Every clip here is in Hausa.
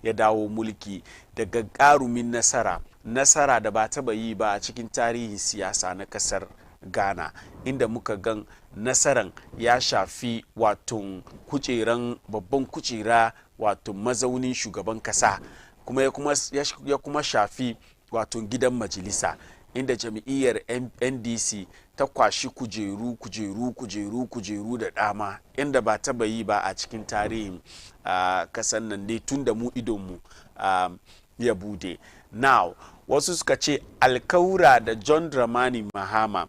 ya dawo mulki da gagarumin nasara da ba taba yi ba a cikin tarihin siyasa na kasar Ghana, inda muka gan nasaran ya shafi wato babban kujera wato mazaunin shugaban kasa, kuma ya kuma shafi wato gidan majalisa, inda jam'iyyar NDC ta kwashi kujeru da dama inda ba taba yi ba a cikin tarihin kasan nan dai tun da mu idonmu ya bude. Now, wasu suka ce alkawura da John Dramani Mahama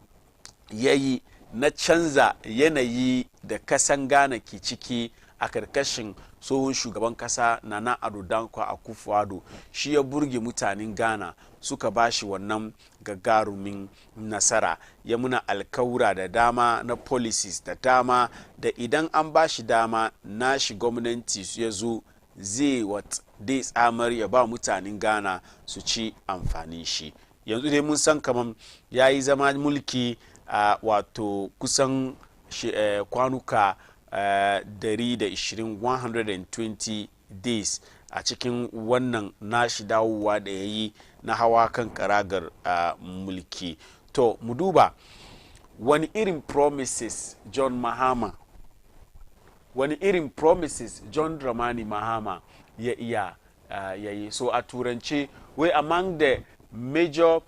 ya yi na canza yanayi da kasan Ghana ke ciki a karkashin tsohon shugaban kasa Nana Addo Dankwa Akufo-Addo, shi ya burge mutanen Ghana suka bashi wannan gagarumin nasara. Ya muna alkawura da dama na policies da dama da idan an bashi dama nashi gwamnati ya zo zai tsamar ya ba mutanen Ghana su ci amfanin shi. Yanzu dai mun san kaman ya yi zama mulki wato kusan kwanuka 120 days a cikin wannan nashi dawowa da ya yi na hawa kan karagar mulki. To mu duba wani irin promises John Dramani Mahama ya iya yayi. So a turance, wai among the major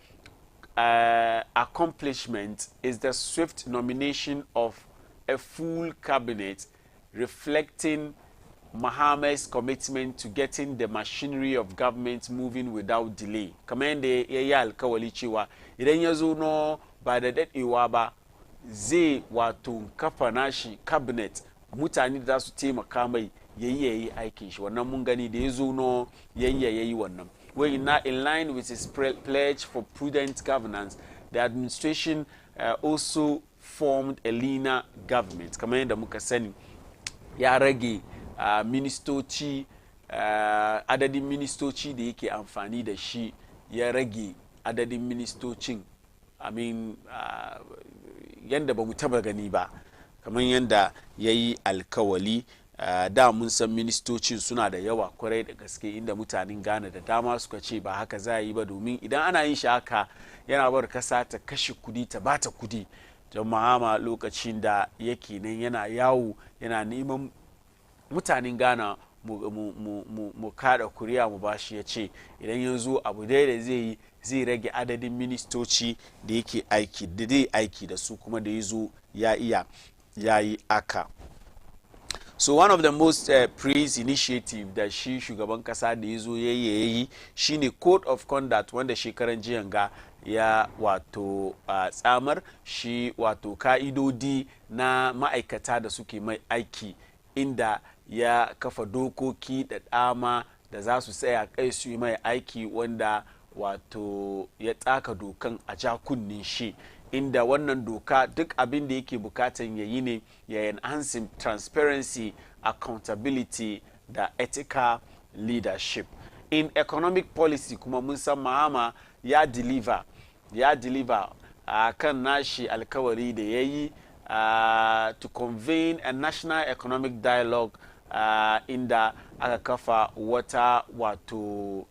accomplishments is the swift nomination of a full cabinet reflecting Mahama's commitment to getting the machinery of government moving without delay. Kamar yadda ya yi alkawali cewa idan ya zo no ba da daɗewa ba zai wato kafa nashi cabinet, mutane da za su taimaka mai yayi aikin shi. Wannan mun gani da ya zo no yayi wannan. Where in line with his pledge for prudent governance, the administration also formed a leaner government. Kamar yadda muka sani ya rage ministoci, adadin ministoci da yake amfani da shi ya rage adadin ministocin. Yadda ba mu taba gani ba, kamar yadda ya yi alkawali. Da mun san ministocin suna da yawa kwarai da gaske, inda mutanen Ghana da dama suka ce ba haka za a yi ba, domin idan ana yin shi haka yana bar kasa ta kashe kudi, ta bata kudi. John Mahama lokacin da yake nan yana yawo yana neman mutanen Ghana mu kada kuriya mu bashi, ya ce idan yanzu abu dai da zai rage adadin ministoci da yake aiki da su, kuma da yazo ya yi aka. So one of the most praised initiative da shi shugaban kasa da yazo yayi shine code of conduct, wanda shekaran jiyan ga ya wato tsamar shi wato ka'idodi na ma'aikata da suke mai aiki, inda ya kafa dokoki da dama da za su tsaya kai su yi mai aiki, wanda wato ya taka dokan a jakunnin shi, inda wannan doka duk abin da yake bukatan yayi ne ya enhancing transparency, accountability da ethical leadership. In economic policy kuma mun san Mahama ya deliver kan nashi alkawari da ya yi to convene a national economic dialogue, inda aka kafa wata wato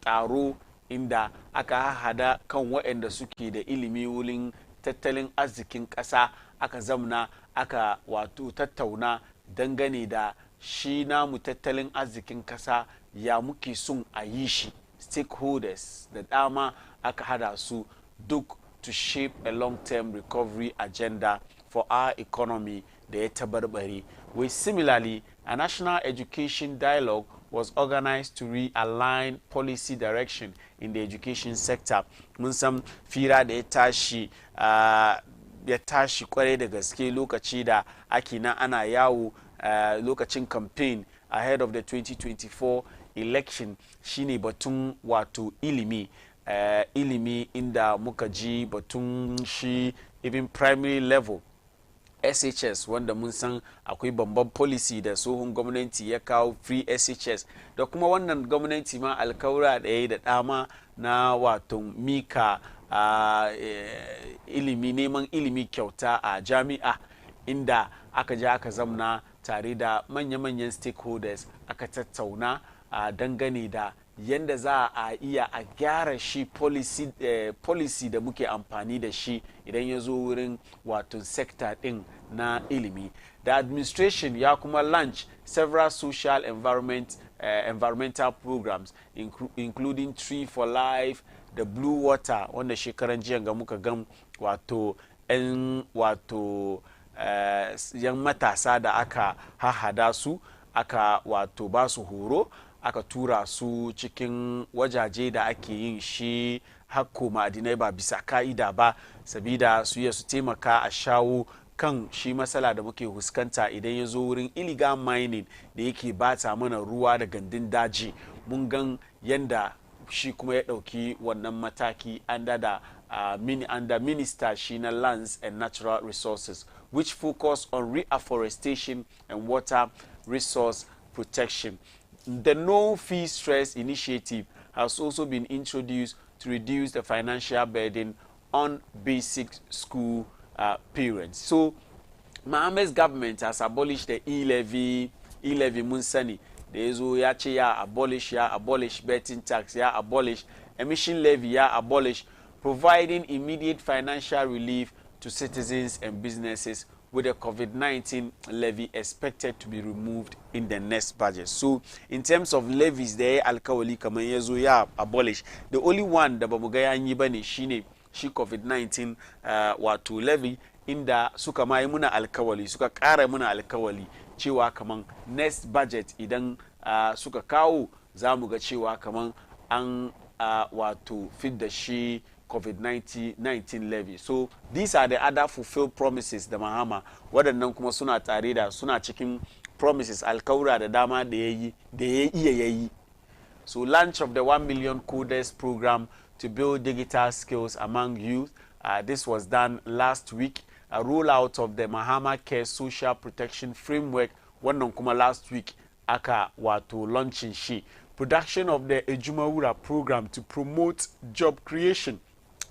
taro inda aka hada kan waɗanda suke da ilimi wurin tattalin arzikin ƙasa, aka zamna aka wato tattauna dangane da shi namu tattalin arzikin ƙasa ya muke son a yi shi. Stakeholders da dama aka hada su duk to shape a long-term recovery agenda for our economy da ya tabarbare. Similarly, a national education dialogue was organized to realign policy direction in the education sector. Mun san fira da ya tashi kwarai da gaske lokaci da ake nan ana yawo lokacin campaign ahead of the 2024 election, shine batun wato ilimi. Inda muka ji batun shi even primary level SHS, wanda mun san akwai babban policy da tsohon gwamnati ya kawo free SHS, da kuma wannan gwamnati ma alkawura da ya yi da dama na wato mika neman ilimi kyauta a jami'a, inda aka je aka zamna tare da manya-manyan stakeholders aka tattauna dangane da yanda za a iya a gyara shi policy da muke amfani da shi idan ya zo wurin wato sector din na ilimi. The administration ya kuma launch several social environmental programs including Tree for Life, the Blue Water wanda shekaran jiya ga muka gan wato yan matasa da aka hahada su aka wato ba su horo aka tura su cikin wajaje da ake yin shi hakko ma'adinai ba bisa ka'ida ba sabida su su taimaka a shawo kan shi matsala da muke huskanta idan ya zo wurin illegal mining da yake bata mana ruwa da gandun daji. Mun gan yanda shi kuma ya ɗauki wannan mataki under minister shi na lands and natural resources which focus on reforestation and water resource protection. The no fee stress initiative has also been introduced to reduce the financial burden on basic school parents. So Mohammed's government has abolished the e-levy Munsani. Da ya zo ya ce ya abolish betting tax, ya abolish emission levy, ya abolish, providing immediate financial relief to citizens and businesses, with the COVID-19 levy expected to be removed in the next budget. So in terms of levies da ya alkawali kamar ya zo ya abolish, the only one da bamu ga ya yi bane shine shi COVID-19 wato levy inda suka mai muna alkawali, suka kara muna alkawali cewa kaman next budget idan suka kawo za mu ga cewa kaman an wato fit da shi COVID-19 levy. So these are the other fulfilled promises da Mahama waɗannan kuma suna tare da suna cikin promises alkawura da dama da ya iya yi. So launch of the 1 million coders program to build digital skills among youth. This was done last week. A rollout of the Mahama Care Social Protection Framework wannan kuma last week aka wato launching shi. Production of the Ejumawura program to promote job creation.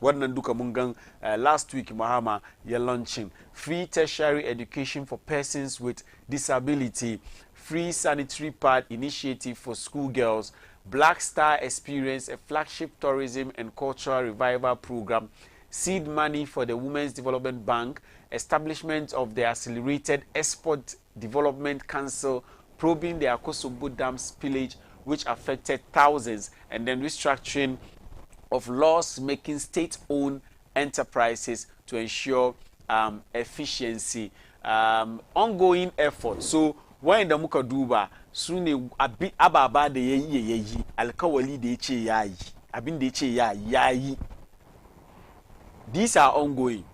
Wannan duka mun gan last week Mahama ya launching. Free tertiary education for persons with disability. Free sanitary pad initiative for schoolgirls. Black Star Experience, a flagship tourism and cultural revival program. Seed money for the Women's Development Bank. Establishment of the Accelerated Export Development Council, probing the Akosobo Dam spillage which affected thousands, and then restructuring of loss-making state-owned enterprises to ensure efficiency. Ongoing effort. So when da muka duba su ne ababa da yayi alkawali da yace yayi abin da yace yayi. These are ongoing.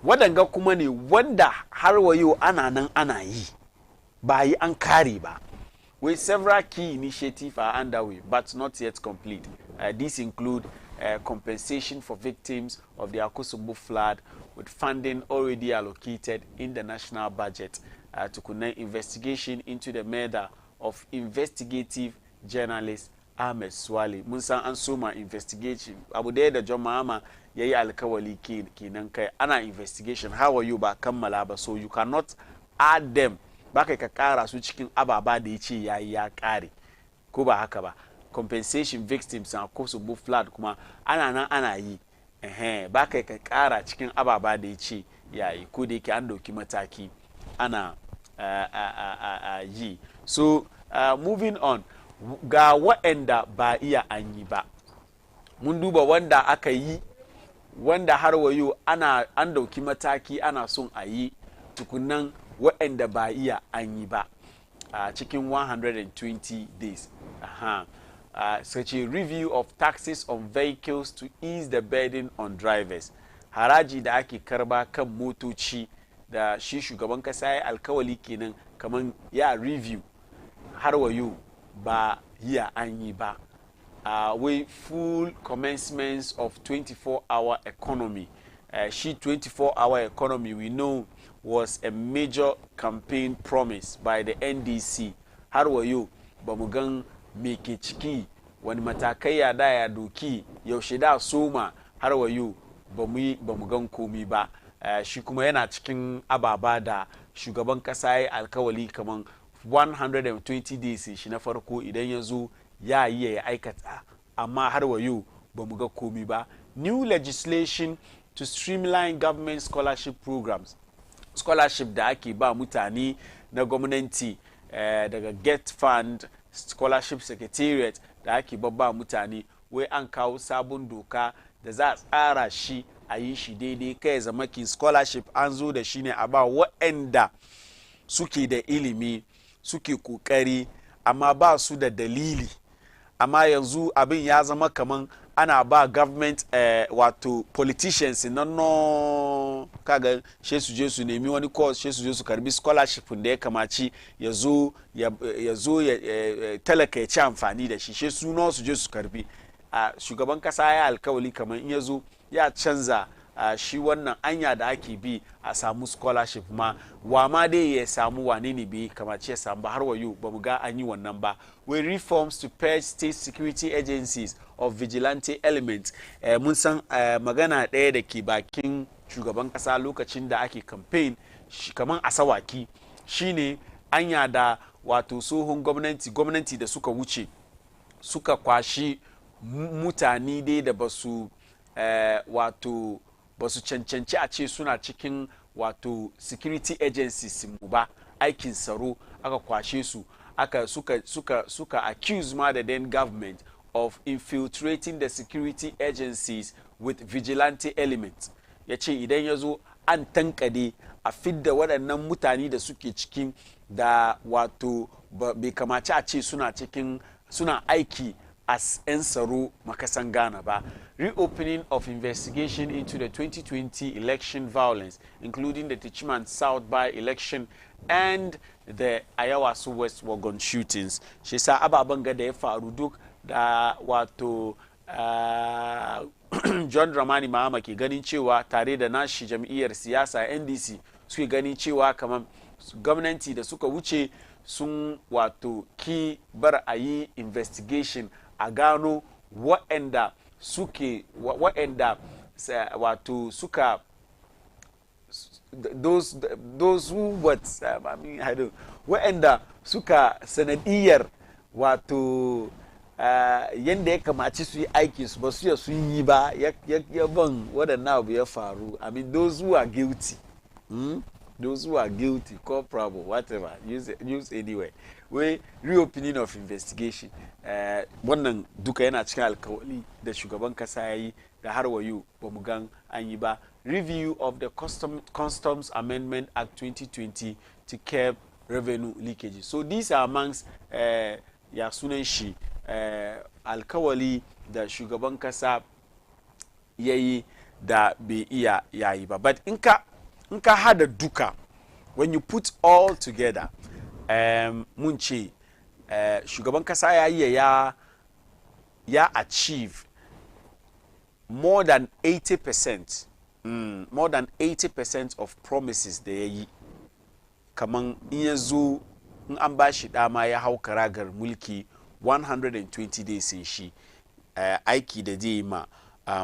Waɗanga kuma ne wanda har wayo ana nan ana yi ba yi an kare ba. With several key initiatives are underway but not yet complete. These include compensation for victims of the Akosombo flood, with funding already allocated in the national budget to conduct investigation into the murder of investigative journalist Ahmed Swale. Mun san an soma investigation. Abu da John Mahama yayi alkawali kenan kai ana investigation. How are you ba kammala ba, so you cannot add them. Ba kai ka kara su cikin ababa da yace yayi ya kare. Ko ba haka ba. Compensation victims and Akosombo flood kuma ana nan ana yi. Ba kai ka kara cikin ababa da yace yayi ko da yake an dauki mataki ana yi. So moving on, ga waɗanda ba iya an yi ba. Mun duba wanda aka yi, wanda har wayo an dauki mataki ana son a yi, tukunan waɗanda ba iya an yi ba cikin 120 days. Such a review of taxes on vehicles to ease the burden on drivers. Haraji da ake karba kan motoci da shi shugaban kasa ya alkawali kenan kaman ya review har wayo ba ya an yi ba. With full commencements of 24-hour economy. She 24-hour economy we know was a major campaign promise by the NDC. Har wayo ba mu gan me ke ciki wani matakai ya da ya doki yaushe da soma har wayo ba mu gan komi ba. Shi kuma yana cikin ababa da shugaban kasa ya alkawali kaman 120 days shi na farko idan ya zo ya yi ya aikata amma har wa yau ba mu ga komi ba. New legislation to streamline government scholarship programs, scholarship da ake ba mutane na gwamnati daga get fund scholarship secretariat da ake ba mutane, wai an kawo sabon doka da za a tsara shi a yi shi daidai kai zama ki scholarship an zo da shi ne a ba waɗanda suke da ilimi suke kokari amma ba su da dalili, amma yanzu abin ya zama kaman ana ba government wato politicians no kaga she su je su nemi wani course, she su je su karbi scholarship da ya kamaci ya zo talaka ya ci amfani da shi, she su no su je su karbi. Shugaban kasa ya alkawali kamar in ya zo ya canza shi wannan anya da ake bi a samu scholarship wa ma dai ya samu wane ne bai kamace ya samu ba, har wayo ba mu ga an yi wannan ba. We reforms to purge state security agencies of vigilante elements. Mun san magana ɗaya da ke bakin shugaban kasa lokacin da ake campaign kamar asawaki shine anya da wato tsohon gwamnati da suka wuce suka kwashi mutane dai da basu wato basu cancanci a ce suna cikin wato security agencies mu ba, aikin tsaro aka kwashe su suka accuse ma da then government of infiltrating the security agencies with vigilante elements. Ya ce idan ya zo an tankade a fidda waɗannan mutane da suke cikin da wato bai kamaci a ce suna aiki as 'yan tsaro makasan Ghana ba. Reopening of investigation into the 2020 election violence, including the Techiman South by-election and the Ayawaso West Wagon shootings. Shi sa ababen ga da ya faru duk da wato John Dramani Mahama ke ganin cewa tare da nashi jam'iyyar siyasa NDC suke ganin cewa kamar gwamnati da suka wuce sun wato ki bar a yi investigation a gano waɗanda wato suka those who what I mean I don't waɗanda suka sanadiyar wato yanda ya kamaci su yi aikin su ba su sun yi ba ya ban waɗannan abu ya faru. I mean those who are guilty those who are guilty, culpable, whatever, use anyway. We reopening of investigation. Wannan duka yana cikin alkawali da shugaban kasa yayi da har wayo ba mu gan an yi ba. Review of the Customs Amendment Act 2020 to curb revenue leakage. So these are amongst ya sunan shi alkawali da shugaban kasa yayi da bai iya yayi ba. But in ka hada duka, when you put all together, mun ce shugaban kasa ya achieve more than 80% more than 80% of promises da ya yi. Kaman in ya zo in an ba shi dama ya hau karagar mulki 120 days in shi aiki da zai ma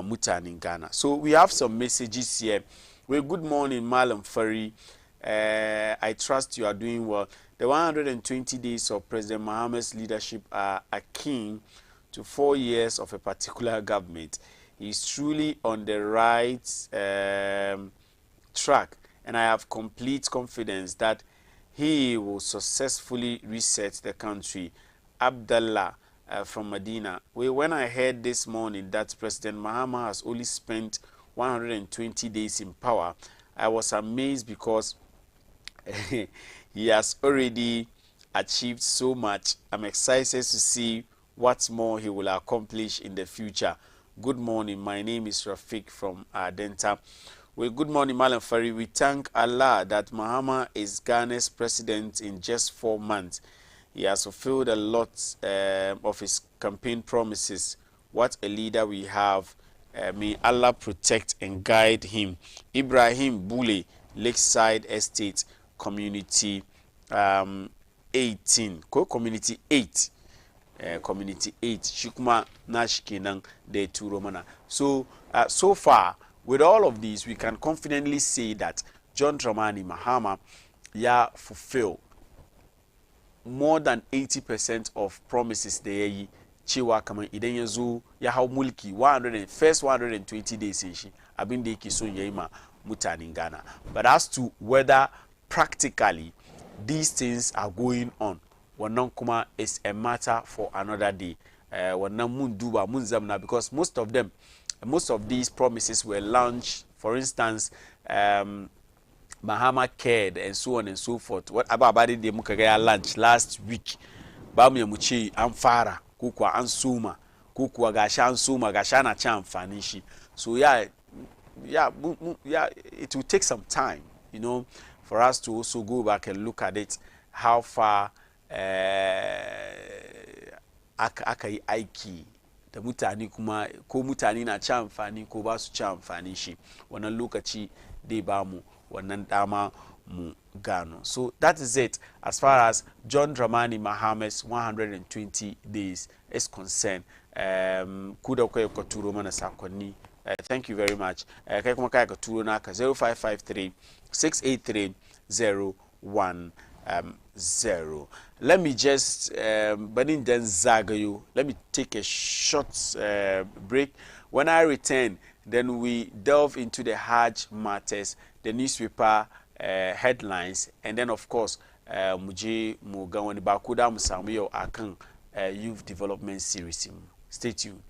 mutanen Ghana. So we have some messages here. Well, good morning, Malam Fari. I trust you are doing well. The 120 days of President Mohammed's leadership are akin to 4 years of a particular government. He is truly on the right track, and I have complete confidence that he will successfully reset the country. Abdullah from Medina. Well, when I heard this morning that President Mahama has only spent 120 days in power, I was amazed because he has already achieved so much. I'm excited to see what more he will accomplish in the future. Good morning. My name is Rafiq from Denta. Well, good morning, Malam Fari. We thank Allah that Mahama is Ghana's president in just 4 months. He has fulfilled a lot of his campaign promises. What a leader we have. May Allah protect and guide him. Ibrahim Bule, Lakeside Estate, Community 18. Community 8. Community 8. Shikuma Nashkinan de Turomana. So, so far, with all of these, we can confidently say that John Dramani Mahama fulfill more than 80% of promises cewa kamar idan ya zo ya hau mulki first 120 days shi abin da yake so ya yi ma mutanen Ghana. But as to whether practically these things are going on, wannan kuma is a matter for another day. Wannan mun duba mun zamna, because most of these promises were launched. For instance, Mahama Cared and so on and so forth. What about the muka ga launch last week? Ba mu mu ce an fara ko kuwa an suma ko kuwa gashi an suma gashi ana ci amfani shi. So yeah, it will take some time, you know, for us to also go back and look at it, how far aka yi aiki da mutane, kuma ko mutane na ci amfani ko ba su ci amfani shi. Wannan lokaci dai ba mu wannan dama mu gano. So that is it as far as John Dramani Mahame's 120 days is concerned. Kuda kwa yuko turo mana sakonni. Thank you very much. Kai kuma kai ka turo naka 0553 683 010. Let me just banin dan zagayo. Let me take a short break. When I return, then we delve into the Hajj matters, the newspaper headlines, and then of course muje mu ga wani bakuda mu samu yau akan youth development series. Stay tuned.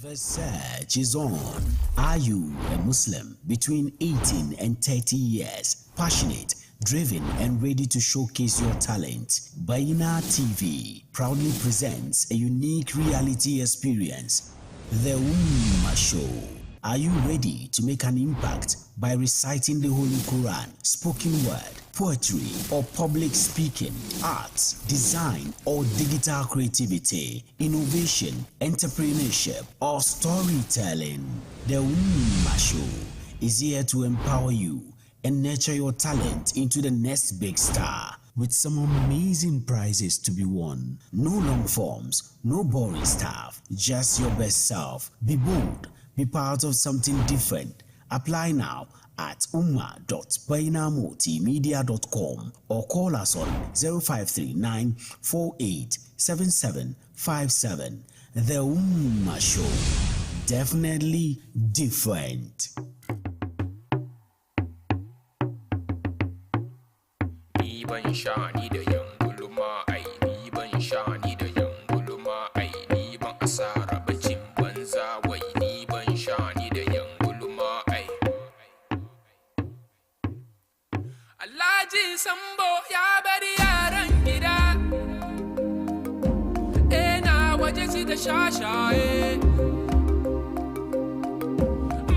The search is on. Are you a Muslim between 18 and 30 years, passionate, driven, and ready to showcase your talent? Baina TV proudly presents a unique reality experience, The Ummah Show. Are you ready to make an impact by reciting the Holy Quran, spoken word, poetry, or public speaking, arts, design, or digital creativity, innovation, entrepreneurship, or storytelling? The Ummah Show is here to empower you and nurture your talent into the next big star, with some amazing prizes to be won. No long forms, no boring stuff, just your best self. Be bold, be part of something different. Apply now at umma.bainamultimedia.com or call us on 0539 487757. The Ummah Show. Definitely different. Ban shani da yan gulma ai ni ban shani da yan gulma ai ni ban asara bacin banza wai ni ban shani da yan gulma ai Alhaji Sambo ya bari yaran gida ina waje ci da shashaye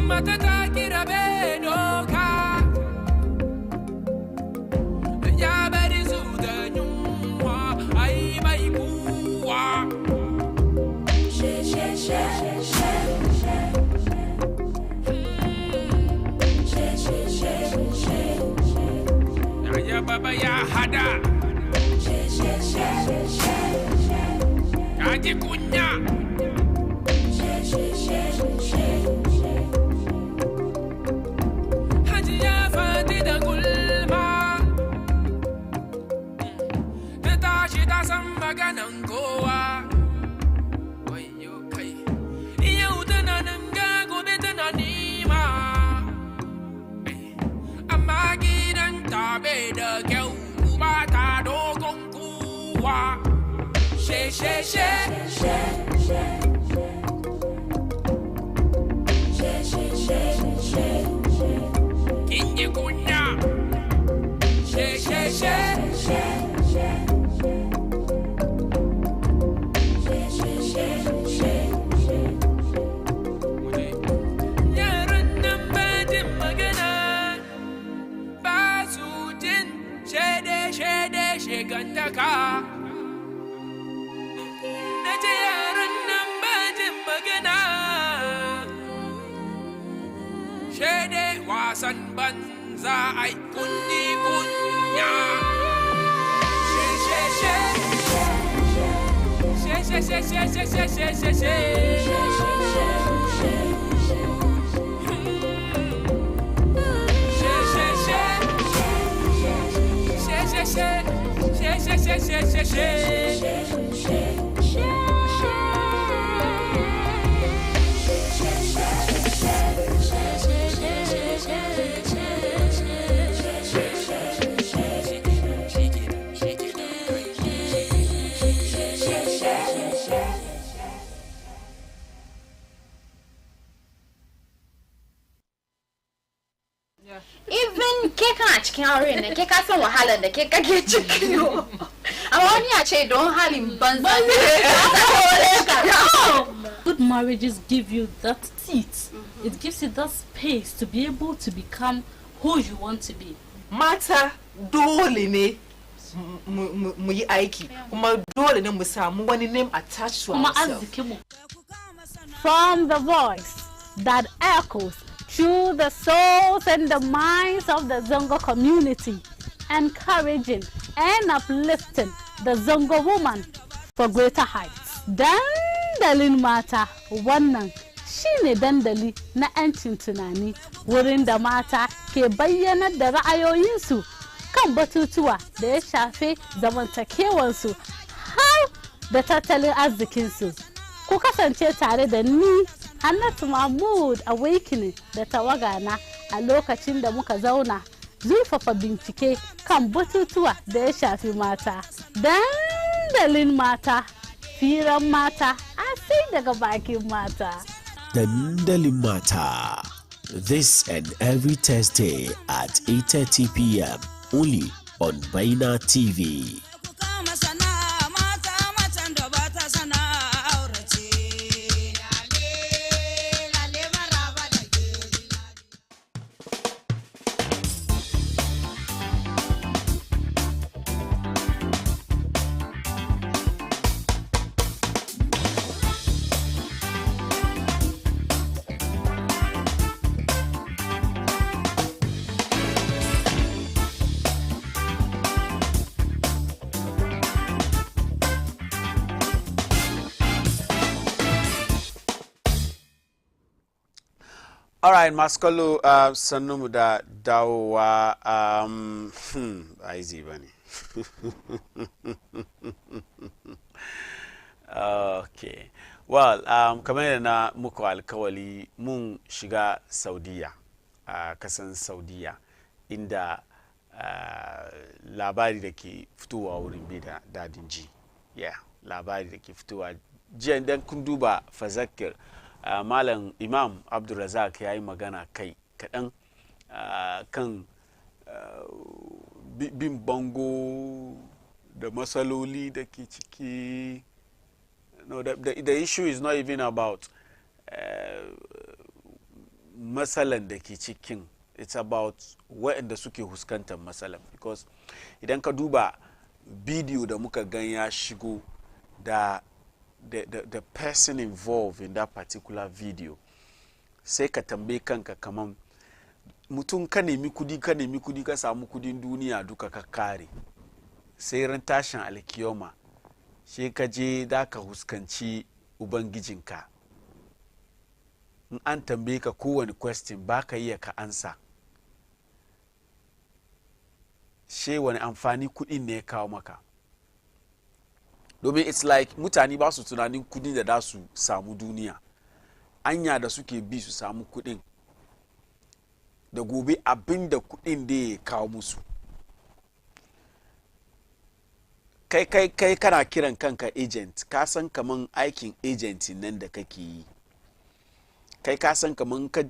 mata ta kira be doka Baba ya hada kaji kunya Haji ya fadi da gulma ta tashi ta san maganan kowa wayo kai yau tana nan ga gobe tana nima amma gidan tabe da kyau ba ta dogon kuwa she kin yi kunya she yaran nan ba jin magana ba su jin shegantaka na ce yaran nan wasan banza ai kunni kunya Even ke kana cikin aure ne ke ka san wahalar da ke kake ciki yo amma wani ya ce don halin banza good marriages give you that teeth. It gives you that space to be able to become who you want to be. Mata dole ne mu yi aiki kuma dole ne mu samu wani name attached to ourselves. From the voice that echoes through the souls and the minds of the Zongo community, encouraging and uplifting the Zongo woman for greater heights. Dandalin mata wannan shine dandali na 'yancin tunani wurin da mata ke bayyanar da ra'ayoyinsu kan batutuwa da ya shafe zamantakewarsu har da tattalin arzikinsu. Ku kasance tare da ni Hannatu Mahmud Awakening da tawagana a lokacin da muka zauna zurfafa bincike kan batutuwa da ya shafi mata. Dandalin mata, firan mata, sai daga bakin mata. Dandalin mata. This and every Thursday at 8:30 p.m. only on Baina TV. All right, Maskalo, sannu da dawowa easy bane. Okay. Well, kamar yadda na muku alkawali mun shiga Saudiya, kasan Saudiya, inda labari da ke fitowa wurin bai da dadin ji. Yeah, labari da ke fitowa. Jiya idan kun duba fazakir, Malam Imam Abdulrazak ya yi magana kai kaɗan kan bin bango da matsaloli da ke ciki. No, the issue is not even about matsalan da ke cikin. It's about waɗanda suke huskantar matsalan. Because idan ka duba bidiyo da muka gan ya shigo da the person involved in that particular video, sai ka tambaye kanka kaman mutum ka nemi kudi ka samu kudin duniya duka ka kare, sai ran tashin alkiyoma sai ka je da ka huskanci ubangijinka, in an tambaye ka kowane question ba ka iya ka ansa, sai wani amfani kudin ne ya kawo maka? Domin it's like mutane ba su tunanin kudin da da su samu duniya, anya da suke bi su samu kudin da gobe abin da kudin da ya kawo musu. Kai kana kiran kanka agent, ka san kaman aikin agent nan da kake yi, kai ka san kaman ka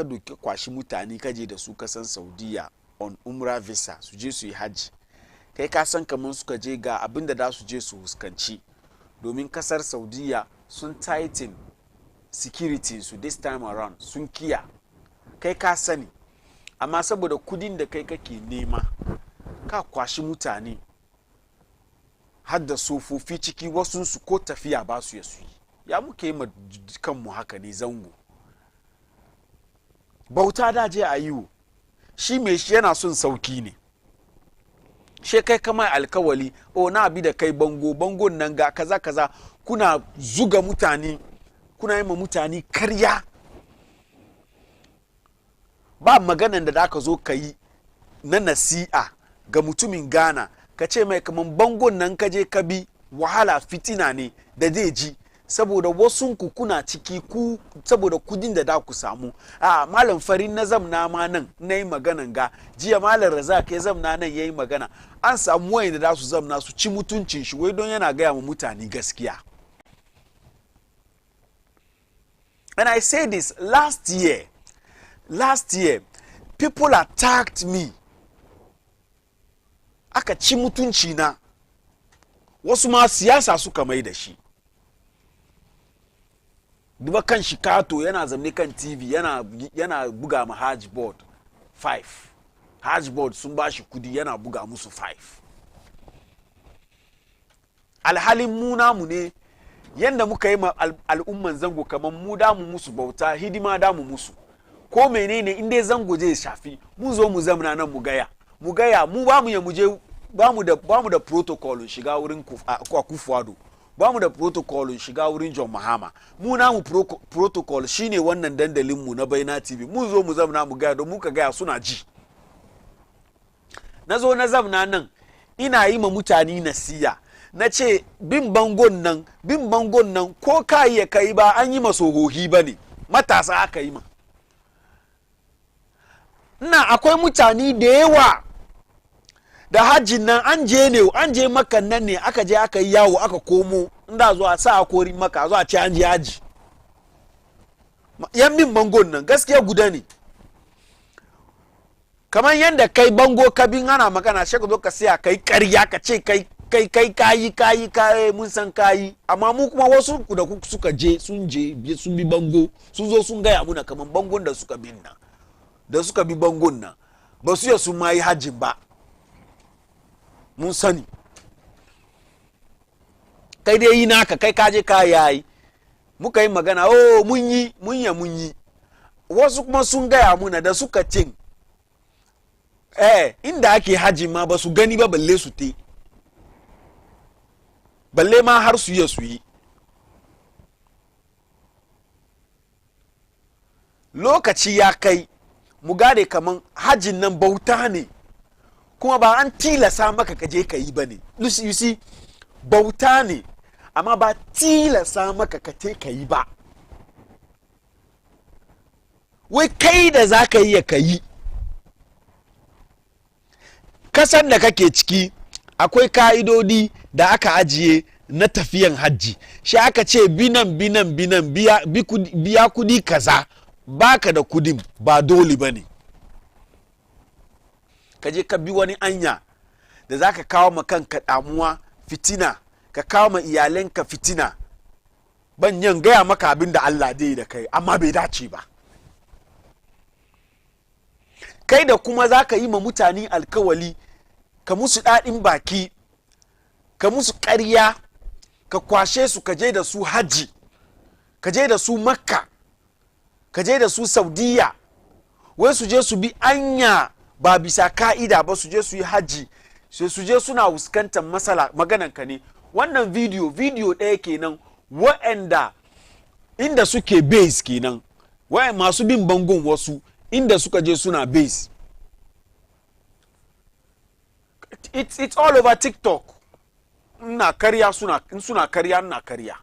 doki kwashi mutane kaje da su kasan Saudiya on umrah visa su je su yi hajji, kai ka san kamar suka je ga abin da su je su huskanci, domin kasar Saudiya sun tighten security su this time around, sun kiya, kai ka sani, amma saboda kudin da kai kake nema ka kwashi mutane har da sofofi ciki, wasu su ko tafiya ba su yasu ya muke yi kanmu haka ne zango. Bauta da je a yiwu shi mai shi yana son sauki ne she kai kama alkawali o na bi da kai bangon nan ga kaza kaza kuna zuga mutane kuna yi ma mutane karya ba maganan da ka zo ka yi na nasi'a ga mutumin Ghana ka ce mai kaman bangon nan ka je ka bi wahala fitina ne da zai ji saboda wasu ku kuna ciki ku saboda kudin da ku samu malam farin na zamna ma nan na yi maganan ga jiya malam razak ya zamna nan ya yi magana an samu wayan da su zamna su ci mutuncin shi wai don yana gaya ma mutane gaskiya. And I say this last year people attacked me aka ci mutunci na wasu ma siyasa suka mai da shi duba kan shi kato yana zamne kan TV yana buga ma Hajj board 5 Hajj board sun ba shi kudi yana buga musu 5 alhalin mu namu ne yanda muka yi ma al'umman zango kaman mu damu musu bauta hidima damu musu ko menene in dai zango zai shafi mu zo mu zamana nan mu gaya mu ba mu ya muje ba mu da protocol shiga wurin Kufuado ba mu da protocol shiga wurin John Mahama mu namu protocol shine wannan dandalin mu na Baina TV mu zo mu zamana mu gaya don muka gaya suna ji na zo na zamana nan ina yi ma mutane nasiya na ce bin bangon nan ko ka iya kai ba an yi masohohi ba ne matasa aka yi ma akwai mutane da yawa da hajjin nan an je makan nan ne aka je aka yi yawo aka komo inda zuwa sa a kori maka zuwa ce an je haji yan bin bangon nan gaskiya guda ne kamar yadda kai bango kabin ana magana shi ka zo ka siya kai karya ka ce kai kayi mun san kayi amma mu kuma wasu ku da suka je sun bi bango sun zo sun gaya muna kaman bangon da suka bin nan da suka bi bangon nan ba su ya sun ma yi hajjin ba mun sani kai dai yi naka kai kaje ka yayi muka yi magana mun yi wasu kuma sun gaya muna da suka cin inda ake hajjin ma ba su gani ba balle su te balle ma har su yi lokaci ya kai mu gane kaman hajjin nan bauta ne kuma ba an tilasa maka kaje ka yi ba ne you see bauta ne amma ba tilasa maka kaje ka yi ba wai kai da za ka yi ka yi kasan da kake ciki akwai ka'idodi da aka ajiye na tafiyan hajji shi aka ce binan biya kudi kaza baka da kudin ba dole ba ne ka je ka bi wani anya da za ka kawo ma kanka damuwa fitina ka kawo ma iyalanka fitina ban yan gaya maka abin da Allah dai da kai amma bai dace ba kai da kuma za ka yi ma mutane alkawali ka musu daɗin baki ka musu ƙarya ka kwashe su ka je da su hajji ka je da su makka ka je da su saudiya wai su je su bi anya ba bisa ka'ida ba su je su yi hajji su je suna fuskantar masala magananka ne wannan video ɗaya kenan wa'anda inda suke base kenan wa'yan masu bin bangon wasu inda suka je suna base it's all over TikTok ina karya suna karya ina karya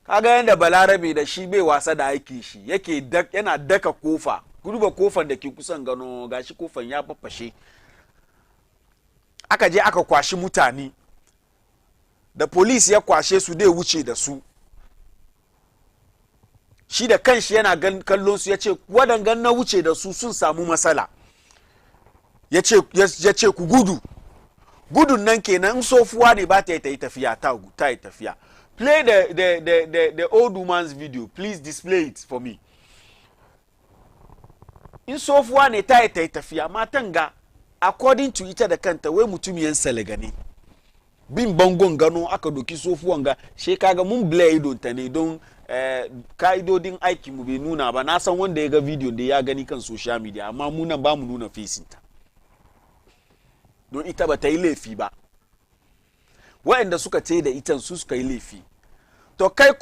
kaga yanda balarabe da shi bai wasa da aiki shi yana daka kofa duba kofan da ke kusan gano gashi kofan ya faffashe aka je aka kwashi mutane da police ya kwashe su dai wuce da su shi da kanshi yana kallon su ya ce wadangan na wuce da su sun samu matsala ya ce ku gudun nan kenan in sofuwa ne ba ta yi tafiya ta yi tafiya play the old woman's video please display it for me in sofuwa ne ta yi tafiya matan ga according to ita da kanta wai mutumiyan salaga ne bin bangon gano aka doki sofuwan ga she kaga mun blay idon ta ne don ka'idodin aiki mu bai nuna ba na san wanda ya ga video da ya gani kan social media amma mu nan ba mu nuna fesinta don ita ba ta yi laifi ba waɗanda suka ce da ita su suka yi laifi to kai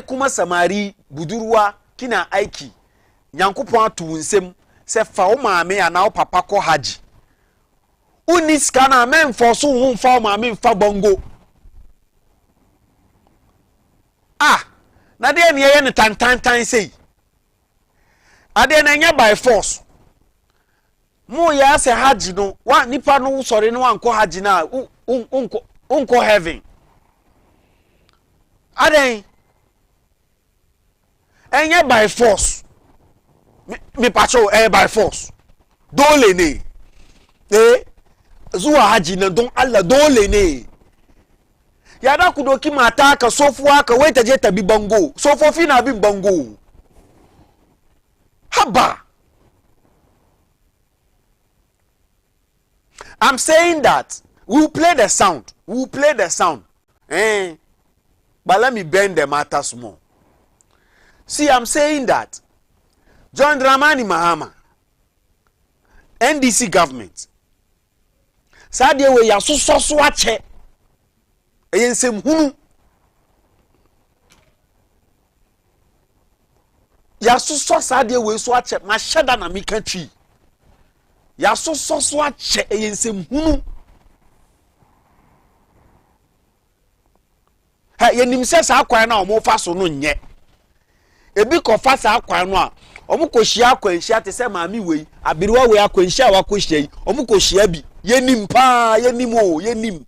kuma samari budurwa kina aiki nyankopɔn ato nsɛm sɛ fa wo maame ana wo papa kɔ haji uni sika na amemfo so wo mfa wo maame mfa bongo na de ne yɛ ne tantantan sei ade na nya by force mo ya sɛ haji no wa nipa no sɔre no ankɔ haji na unko heaven ade enya by force me pacho by force dole ne zuwa haji na don Allah dole ne ya da ku doki mata ka sofuwa ka wai ta je ta bi bango sofofi na bin bango haba I'm saying that we'll play the sound but let me bend the matter small. See, I'm saying that John Dramani Mahama, NDC government, sadie we yaso so ache eyensem hunu yaso so sadie we so ache ma sheda na mi country yaso so ache eyensem hunu ha yenim se sa akwan na omo fa so no nye ebi ko fa sa akwan no a omo ko hia akwanhia te se maami wei abiriwa wei akwanhia wa ko hia yi omo ko hia bi yenim pa yenim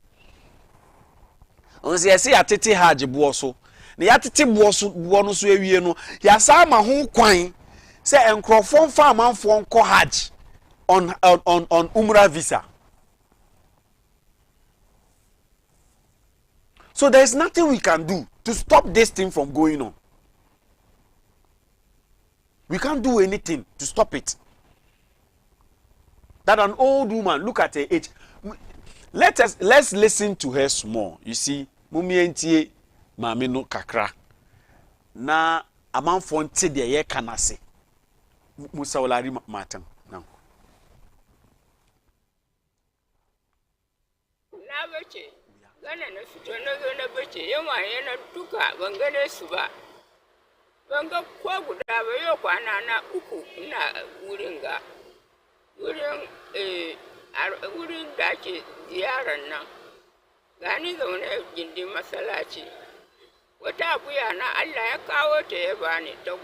onse yesi atete haje bo so na yatete bo no so ewie no ya sa ma ho kwan se enkrofo mfa amanfo nko haje on umrah visa. So there is nothing we can do to stop this thing from going on. We can't do anything to stop it. That an old woman, look at her age. Let's listen to her small. You see, mumi entie mami no kakra. Na amanfo nte de ye kanase. Musa olari matan. Now. Na bace. Gana na fito na zo na bace yawa yana duka ban gane su ba. Ban ga ko guda ba yau kwana na uku ina wurin ga. Wurin da ake ziyarar nan. Gani zaune gindin masallaci. Wata abuya na Allah ya kawo ta ya bani ta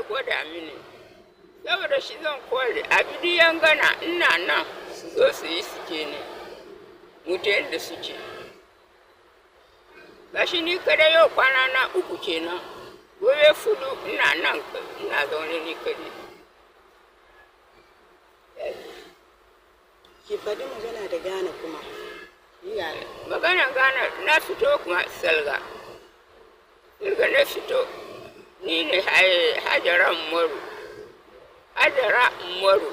gwada mini. Saboda shi zan kore abidiyan gana ina nan su zo su yi suke ne. Mutu yadda suke. Gashi ni kada yau kwana na uku kenan. Gobe fudu ina nan ina zaune ni kade. Ki faɗi magana da Ghana kuma. Magana Ghana na fito kuma salga. Salga na fito. Ni ne Hajara Umaru. Hajara Umaru.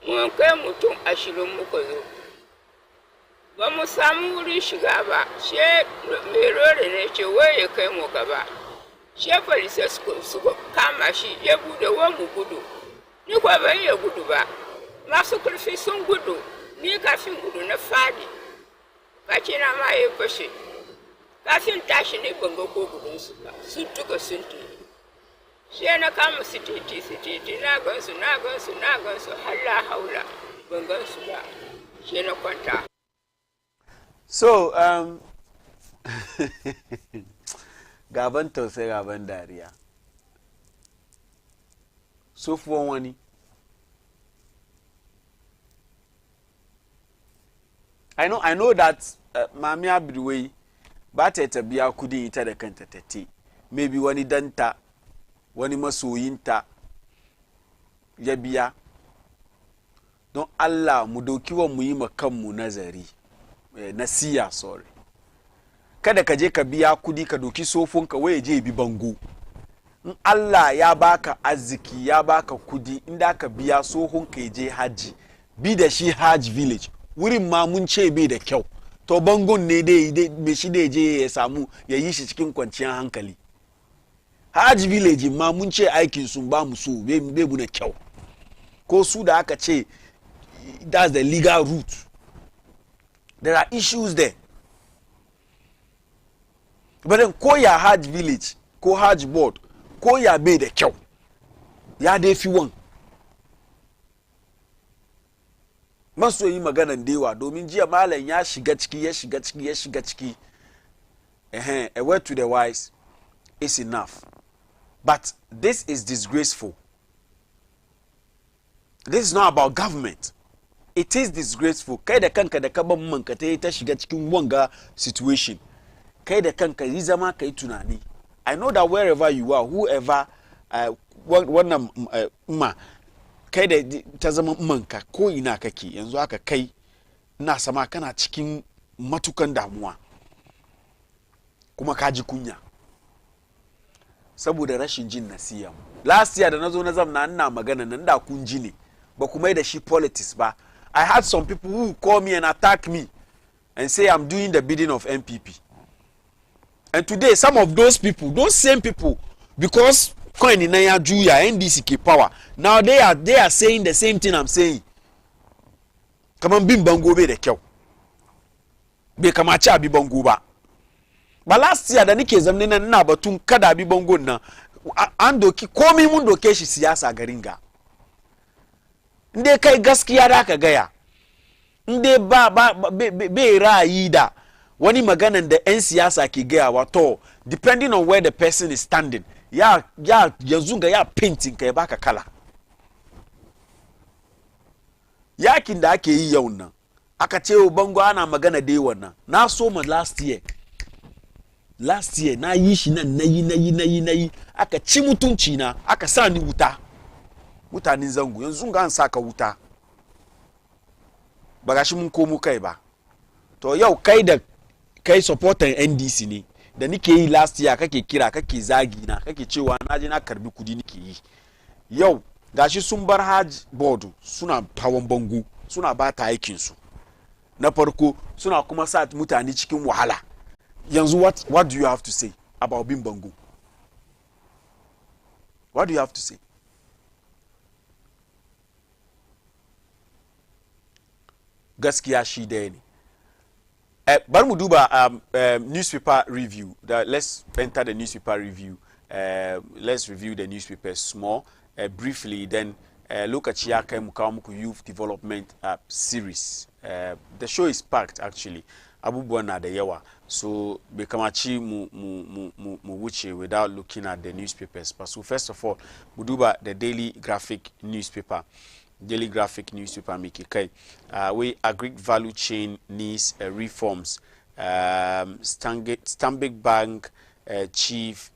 Mun kai mutum 20 muka zo. Ba mu samu wurin shiga ba, she mai rore ne ce wai ya kai mu gaba. She polisa su kama shi ya bude wa mu gudu. Ni kwa ban ya gudu ba. Masu kurfi sun gudu, ni kafin gudu na fadi. Baki na ma ya fashe. Kafin tashi ne ban ga ko gudun su ba. Sun tuka sun tuka. She na kama sititi na gansu halla haula ban gansu ba. She na kwanta. So, gaban tausayi gaban dariya. Sofuwan wani. I know that Mami Abdulway ba ta biya kudin ita da kanta tate. Maybe wani danta, wani masoyinta ya biya. Don Allah mu doki wa mu yi makanmu nazari. Nasiya sorry. Kada ka je ka biya kudi ka doki sofonka waye je bi bango. In Allah ya baka arziki ya baka kudi inda ka biya sohonka je haji bi da shi Hajj village wurin ma mun ce bai da kyau to bangon ne dai me shi dai je ya samu ya yi shi cikin kwanciyar hankali. Hajj village ma mun ce aikin sun ba mu so bai bu na kyau ko su da aka ce that's the legal route. There are issues there. But then ko ya Hajj village ko Hajj board ko ya bai da kyau ya dai fi wan. Maso yi maganan dewa domin jiya malam ya shiga ciki. A word to the wise is enough. But this is disgraceful. This is not about government. It is disgraceful. Kai da kanka da kaban manka ta shiga cikin wanga situation. Kai da kanka yi zama kai tunani. I know that wherever you are, whoever wannan kai da ta zama manka ko ina kake yanzu aka kai ina sama kana cikin matukan damuwa kuma ka ji kunya saboda rashin jin nasiya. Last year da nazo na zamna ina magana nan da kun ji ne ba kuma da shi politics ba. I had some people who call me and attack me and say I'm doing the bidding of MPP. And today some of those people, those same people, because coin in Naya Juya NDC ke power, now they are saying the same thing I'm saying. Come on, bim bango be de kyau. Be kamace abi bango ba. But last year da nike zamne nan na batun kada abi bango nan an doki komai mun doke shi siyasa garin ga. Inde kai gaskiya da ka gaya. Inde be ra'ayi da wani maganan da 'yan siyasa ke gaya wato depending on where the person is standing yanzu ga ya painting ka ya baka kala. Yakin da ake yi yau nan aka ce bango ana magana dai wannan na so ma last year na yi shi nan nayi aka ci mutunci na aka sa ni wuta mutanen zango yanzu ga an saka wuta ba gashi mun komo kai ba. To yau kai supporter NDC ne da nike yi last year kake kira kake zagi na kake cewa na je na karbi kudi nike yi. Yau gashi sun bar Hajj board suna hawan bango suna ba ta aikin su na farko suna kuma sa mutane cikin wahala. Yanzu what do you have to say about bin bango? What do you have to say? Gaskiya shi daya ne. Bari mu duba newspaper review. Let's enter the newspaper review. Let's review the newspaper small, briefly. Then lokaci ya kai mu kawo muku youth development series. The show is packed actually. Abubuwan na da yawa. So bai kamaci mu wuce without looking at the newspapers. But so first of all, mu duba the Daily Graphic newspaper. Daily Graphic newspaper Miki Kai. We agri value chain needs reforms. Stanbic Bank chief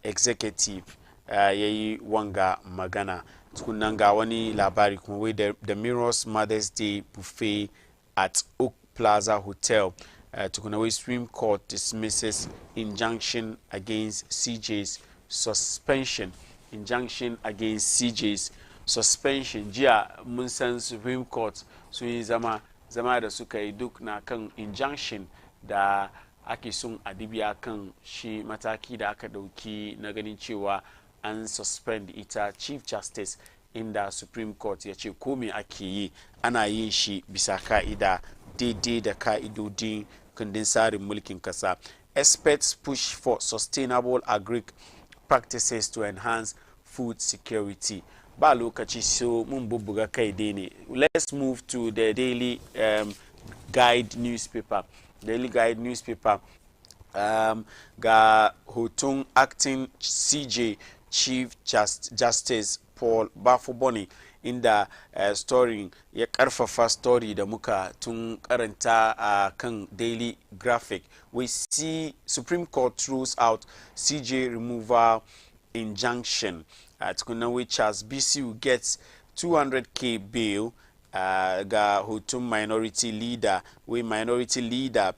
executive yayi wanga magana. Tukunanga wani labari kuma we the Mirror's Mother's Day buffet at Oak Plaza Hotel. Tukuna we Supreme Court dismisses injunction against CJ's suspension. Injunction against CJ's suspension. Jiya mun san Supreme Court sun yi zama da suka yi duk na kan injunction da ake son adibiya kan shi mataki da aka dauki na ganin cewa an suspend ita Chief Justice inda Supreme Court ya ce komai ake yi ana yin shi bisa ka'ida daidai da ka'idodin kundin tsarin mulkin kasa. Experts push for sustainable agric practices to enhance food security. Ba lokaci so mun bubbuga kai dai ne. Let's move to the Daily Guide newspaper. Daily Guide newspaper ga hoton acting CJ Chief Justice Paul Bafuboni inda story ya karfafa story da muka tun karanta kan Daily Graphic. We see Supreme Court rules out CJ removal injunction. Tukuna we Charles BCU gets 200k bail. Ga hoton minority leader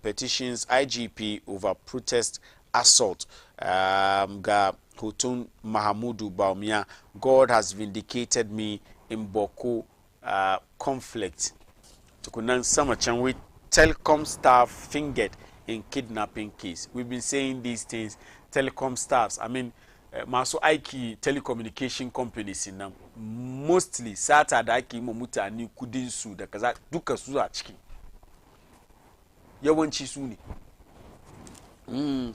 petitions IGP over protest assault. Ga hoton Mahamudu Baumia, God has vindicated me in Boko conflict. Tukunan sama can we telecom staff fingered in kidnapping case. We've been saying these things. Telecom staffs, I mean, masu aiki telecommunication companies in them mostly sata da ake ma mutane kudin su da kaza duka su a ciki yawanci su ne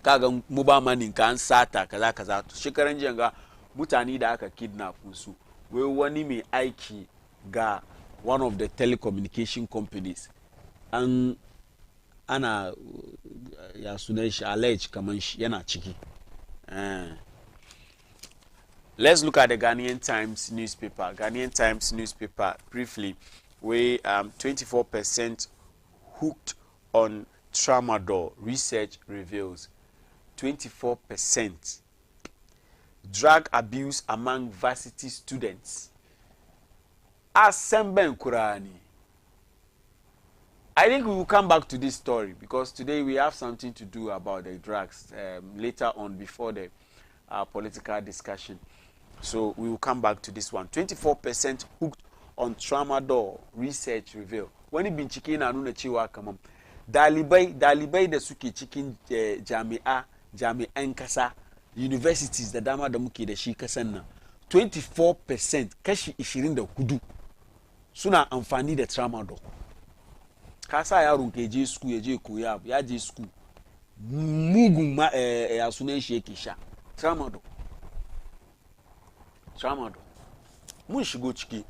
kaga mu ba mani ka an sata kaza kaza to shekaran jiya ga mutane da aka kidnap su wai wani mai aiki ga one of the telecommunication companies ana ya sunan shi allege kaman shi yana ciki. Let's look at the Ghanaian Times newspaper. Ghanaian Times newspaper briefly, where 24% hooked on tramadol. Research reveals 24% drug abuse among varsity students. Asemben Kurani. I think we will come back to this story because today we have something to do about the drugs later on before the political discussion. So we will come back to this one. 24% hooked on tramadol. Research reveal. Wani bincike na nuna cewa kamar dalibai da suke cikin jami'an kasa universities da dama da muke da shi kasan nan 24% kashi 24 suna amfani da tramadol. Ka sa yaron ka je school ya je koya ya je school mugun ya sunan shi yake sha tramadol. Mun shigo ciki.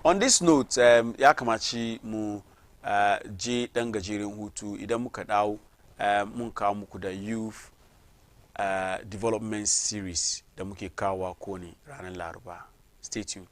On this note, ya kamaci mu je dan gajeren hutu idan muka dawo mun kawo muku da youth development series da muke kawo ko ne ranar Laraba. Stay tuned.